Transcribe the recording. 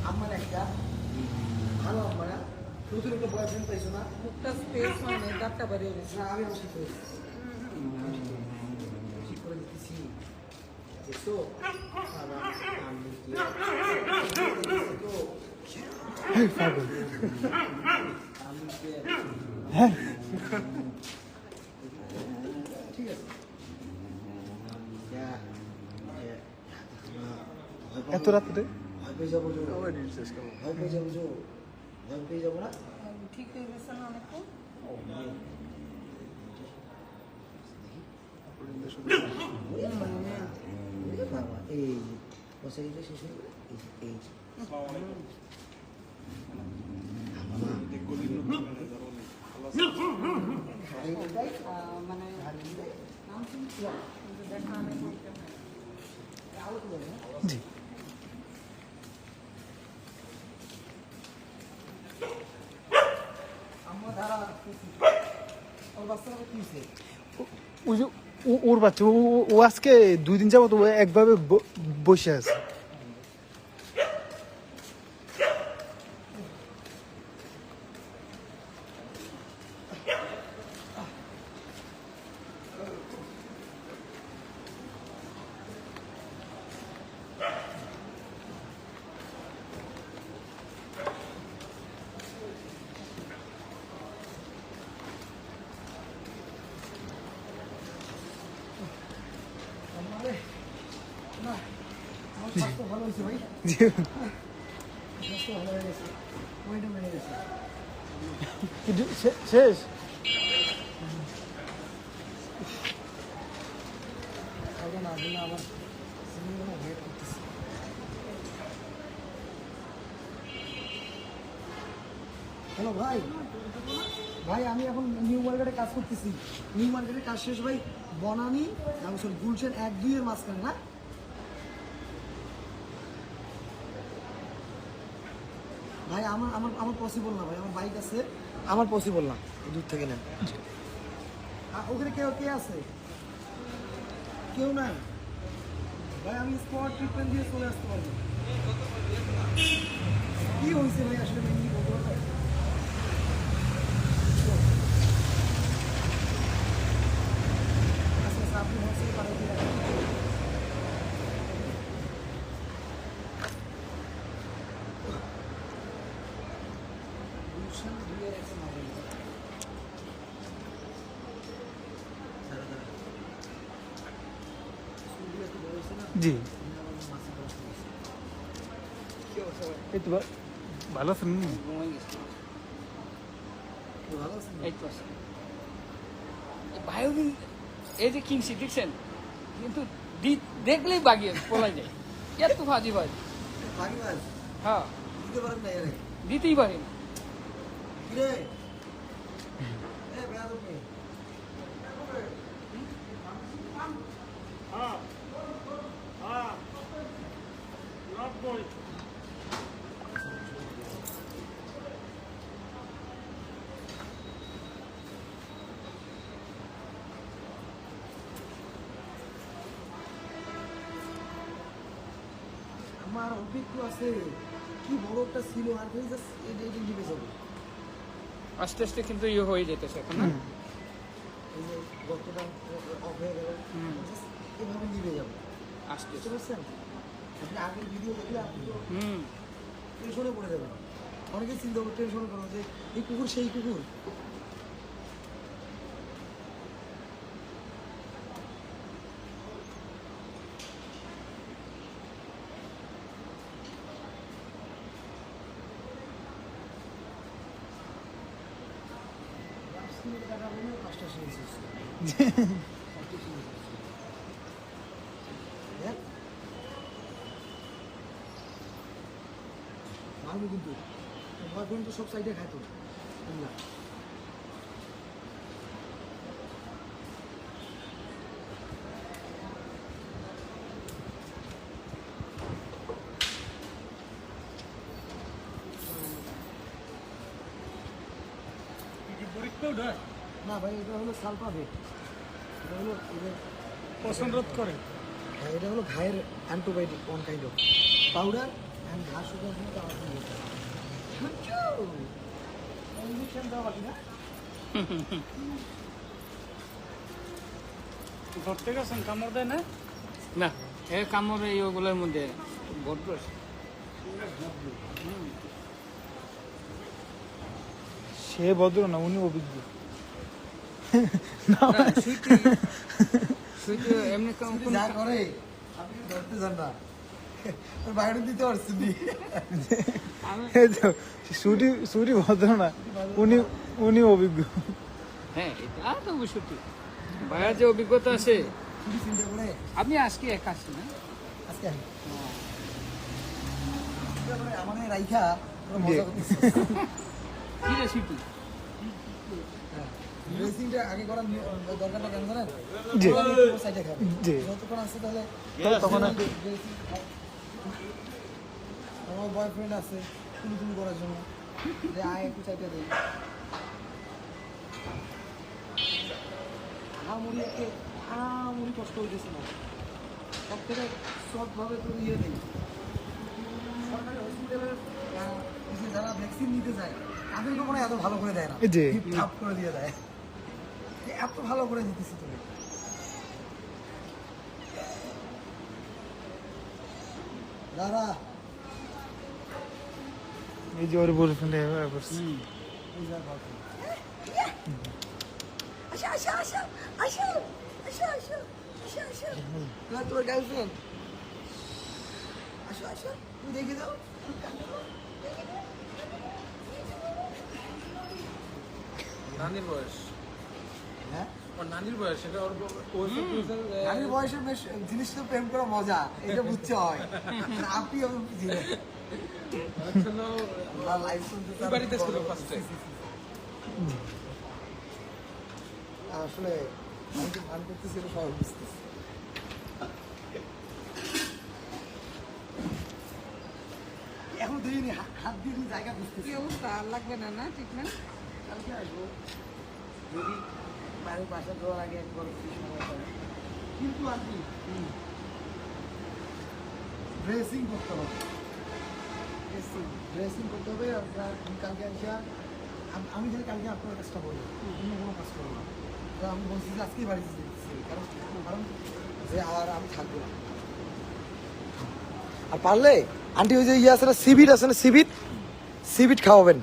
আমার একটা ভালো আমরা নতুন একটা বয়ফ্রেন্ড পাইছো না মুখটা স্পেস মানে দাঁতটা বেরিয়ে গেছে না আমি ঠিক করে ঠিক করে দিচ্ছি দেখছো হ্যাঁ ঠিক আছে এত রাত্রে ভয় পেয়ে যাবো ভয় পেয়ে যাবো ভয় পেয়ে যাবো না ঠিক হয়ে গেছে না অনেকক্ষণ এই বসে গেলে শেষ হয়ে গেলে এই মানে নাম শুনছিলাম কিন্তু দেখা অনেক জি আমার ধারা ওর বাচ্চারা কি হয়েছে ওই যে ওর বাচ্চা ও আজকে 2 দিন যাবত একভাবে বসে আছে না আমার স্বাস্থ্য ভালো হয়েছে ভাই স্বাস্থ্য ভালো হয়ে গেছে ওইটা মেনে গেছে শেষ এখন আগে না আবার সিনেমা ওয়েট করতেছি হ্যালো ভাই ভাই আমি এখন নিউ মার্কেটে কাজ করতেছি নিউ মার্কেটে কাজ শেষ ভাই বনানী সরি গুলশান 1-2 এর মাঝখানে না ভাই আমার আমার আমার পসিবল না ভাই আমার বাইক আছে আমার পসিবল না দূর থেকে নেন ওখানে কে আছে কেউ নাই ভাই আমি স্পট ট্রিটমেন্ট দিয়ে চলে আসতে পারবো কি হয়েছে ভাই আসলে মেনলি বলতে পারবেন আচ্ছা আপনি হোস্টেলে পাঠিয়ে দিয়ে রাখেন গুলশান 2 এর একটা মডেল জি এই তো ভালো আছেন বায়োবিন এই যে কিনছি দেখছেন কিন্তু দেখলেই বাগিয়ে বলা যায় এত ভাজি ভাজি হ্যাঁ দিতেই পারি না আমার অভিজ্ঞ আছে কি বড় একটা ছিল আর কি জাস্ট এটা নিভে যাবে আস্তে আস্তে কিন্তু ইয়ে হয়ে যেতেছে এখন না এই যে গর্তটা অফ হয়ে গেল এভাবে নিভে যাবে আস্তে বুঝতে পারছেন আপনি আগের ভিডিও দেখলে আপনি তো হুম টেনশনে পড়ে যাবেন অনেকে চিন্তা করে টেনশনে করো যে এই কুকুর সেই কুকুর ভালো কিন্তু বয়ফ্রেন্ড তো সব সাইডে খায় তো না ভাই, এটা হলো সালফাভেট। এটা হলো পছন্দ করে হ্যাঁ, এটা হলো ঘায়ের antibiotic, one kind of powder and ঘা শুকানোর জন্য তারা দিয়ে দেয়। ইঞ্জেকশন দেওয়া বাকি না? ধরতে গেছেন কামড় দেয় না? না, এ কামড় এই ওগুলোর মধ্যে ভোট রয়েছে। সে ভদ্র না, উনি অভিজ্ঞ। না, সুইটি এমনি আপনি যা করে আপনি ধরতে যান না, ওর বাইরে দিতে পারছেন নি। এই তো, সুটি ভদ্র না, উনি অভিজ্ঞ। হ্যাঁ, এটা তো অবশ্যই ঠিক। ভাইয়ার যে অভিজ্ঞতা আছে, শুধু চিন্তা করে আপনি আজকে একা আছেন না? আজকে আসি। তারপরে আমাদের রাইখা পুরো মজা করতেছে। কি রে সুইটি? ড্রেসিংটা আগে করার দরকারটা কেন জানেন? জি। সাইডে খাবে। জি। যতক্ষণ আসছে তাহলে তখন আর ড্রেসিং আমার বয়ফ্রেন্ড আছে তুমি করার জন্য, যে আয় একটু চাইটা দেই। মুড়ি কষ্ট হইতেছে না, সব থেকে সবভাবে তো ইয়ে নেই। সরকারি হসপিটালের যারা ভ্যাকসিন নিতে যায় তাদেরকে মনে হয় এত ভালো করে দেয় না, জি। ঠাপ করে দিয়ে দেয়। এত ভালো করে দিতেছি তুমি। দাদা এই যে ওর বয়ফ্রেন্ড তোর গার্লফ্রেন্ড আসো আসো, তুমি দেখে দাও। নানির বয়স, হ্যাঁ, ওর নানির বয়স, এটা ওর নানির বয়সে বেশ জিনিস তো প্রেম করা মজা, এটা বুঝতে হয়। আপনি আমি বুঝিনি। লাইফ শুনতে চান? বাড়িতে ছিল ফার্স্টে। আসলে আমি তো ভান করতেছি, এটা সবাই বুঝতেছি। এখন দেখিনি, হাত দিয়ে দিয়ে জায়গা বুঝতেছি। কি অবস্থা? আর লাগবে না না ট্রিটমেন্ট? কালকে আসবো, যদি বাড়ির বাসা যাওয়ার আগে একবার ফ্রি সময় পাই। কিন্তু আর কি ড্রেসিং করতে হবে, ড্রেসিং করতে হবে। আপনার কালকে আসা, আমি যদি কালকে আপনার কাজটা বলি, অন্য কোনো কাজ করবো না। তো আমি বলছি যে আজকেই বাড়িতে যেতেছি, কারণ যে আর আমি থাকবো না। আর পারলে আন্টি ওই যে ইয়ে আছে না, সিবিট আছে না, সিবিট খাওয়াবেন।